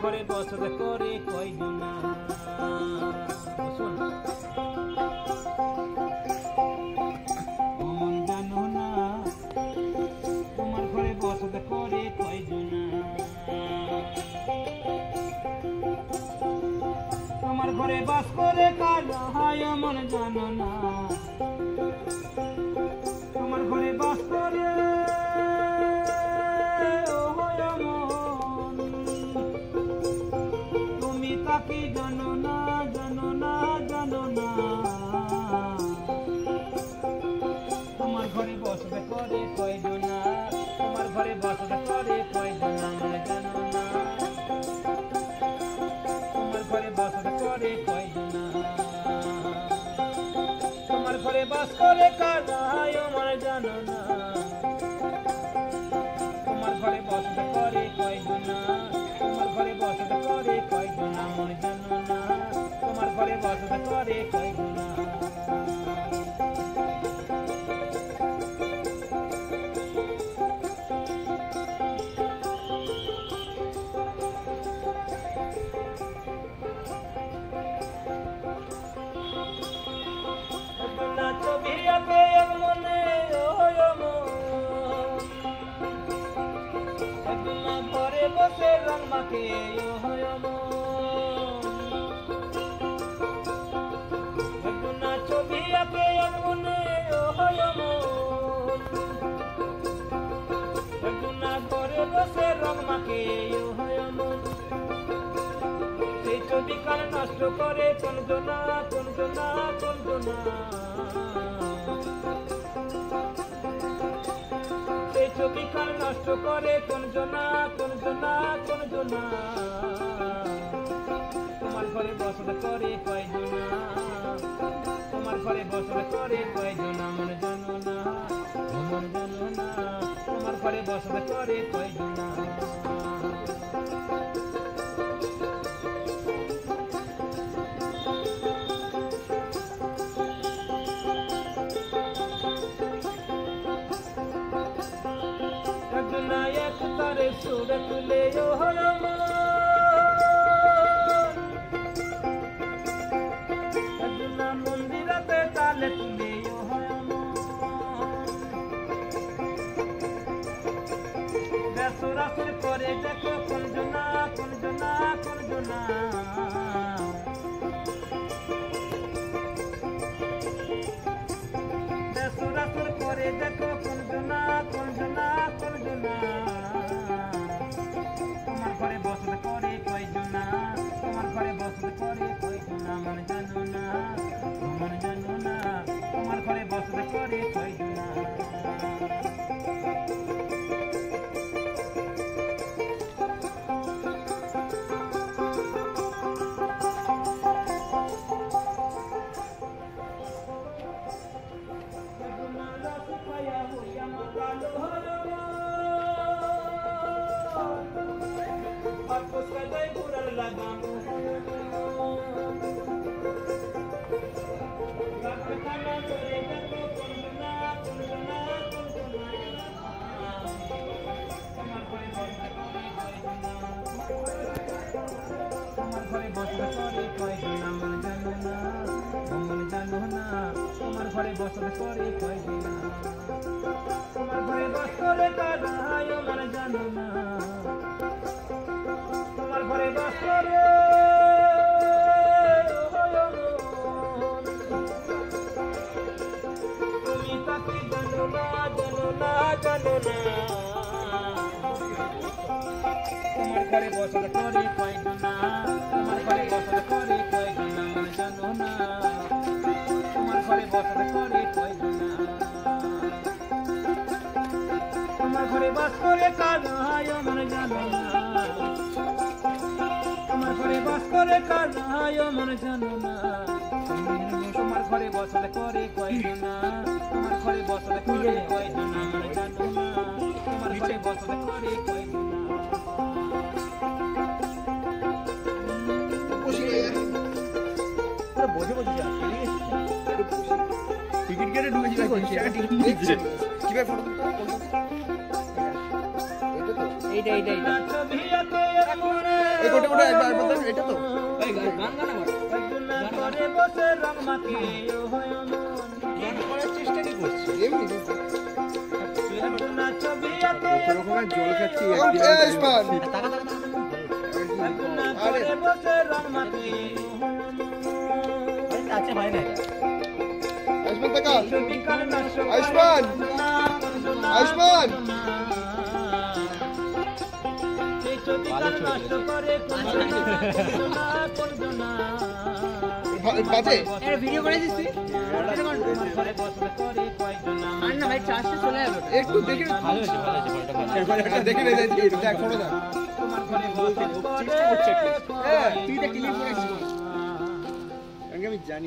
ঘরে বসত করে কয়জনা মন জানো না তোমার ঘরে বসত করে কয়জনা তোমার ঘরে বাস করে কারা হয় মন জানো না তোমার ঘরে বাস করে তুমি তাকে জানো না জানো না জানো না তোমার ঘরে বসবে করে কয়জনা তোমার ঘরে বসবে করে কয়জনা মন জানো না তোমার ঘরে বসবে করে কয়জনা তোমার ঘরে বাস করে কারা মন জানো না তোমার ঘরে বসবে করে কয়জনা তোমার ঘরে বসবে করে কয়জনা মন জানো না তোমার ঘরে বসবে করে কয়জনা বসে রং মাকে না ছবি আঁকে মনে না ঘরে বসে রং মাকে সেই ছবি কার নষ্ট করে কোনজনা কোনজনা কোনজনা সেই ছবি কার নষ্ট করে কোনজনা কোনজনা কোনজনা তোমার ঘরে বসত করে কয়জনা তোমার ঘরে বসত করে কয়জনা মন জানো না মন জানো না তোমার ঘরে বসত করে কয়জনা নায়ক তারে সুরে তুলে মন্দিরাতে তালে তুলে বেসরাসুর করে দেখো কোনজনা কোনজনা কোনজনা বেসরাসুর করে দেখো কোনজনা কোনজনা কোনজনা তোমার ঘরে বসত করে কয়জনা তোমার ঘরে বসত করে কয়জনা মন জানো না মন জানো না তোমার ঘরে বসত করে কয়জনা তোমার ঘরে বসত করে কয়জনা তোমার ঘরে বস করে কারা মন জানো না তোমার ঘরে বস করে তুমি তাকে জানো না জানো না জানো না তোমার ঘরে বসত করে কয়জনা তোমার ঘরে বসত করে কয়জনা মন জানো না তোমার ঘরে বসত করে কয়জনা তোমার ঘরে বাস করে কারা মন জানো না তোমার ঘরে বাস করে কারা মন জানো না তোমার ঘরে বসত করে কয়জনা তোমার ঘরে বসত করে কয়জনা মন জানো না তোমার ঘরে বসত করে কয়জনা বসে বসে যা টিকিট কেটে ঢুকেছি কিভাবে ফটো এইটা ভাইয়ের মনে এই গোটে গোটে একবার বলতে এটা তো এই গান গান আবার একজনা করে বসে রং মাখিয়ে ও হয় মন গান করার চেষ্টা কি করছিস এমনি একজনা ছবি আঁকে রকমের জল খাচ্ছি আয়ুষ্মান টাকা টাকা একজনা করে বসে রং মাখিয়ে ও হয় মন আছে ভাই না আয়ুষ্মান টাকা ছবি কার নষ্ট করে আয়ুষ্মান! আয়ুষ্মান! এই ছবি কার নষ্ট করে কোন না বাজে এর ভিডিও করেছিস তুই তোমার ঘরে বসলে করে কয়জনা আর না ভাই চার্জটা চলে যাবে একটু দেখে ভালো হয়েছে ভালো হয়েছে বলটা ভালো একবার একটা দেখে নে দেখ ফটো দেখ তোমার ঘরে বসলে করে হ্যাঁ তুই তো ক্লিপ করেছিস আমি জানি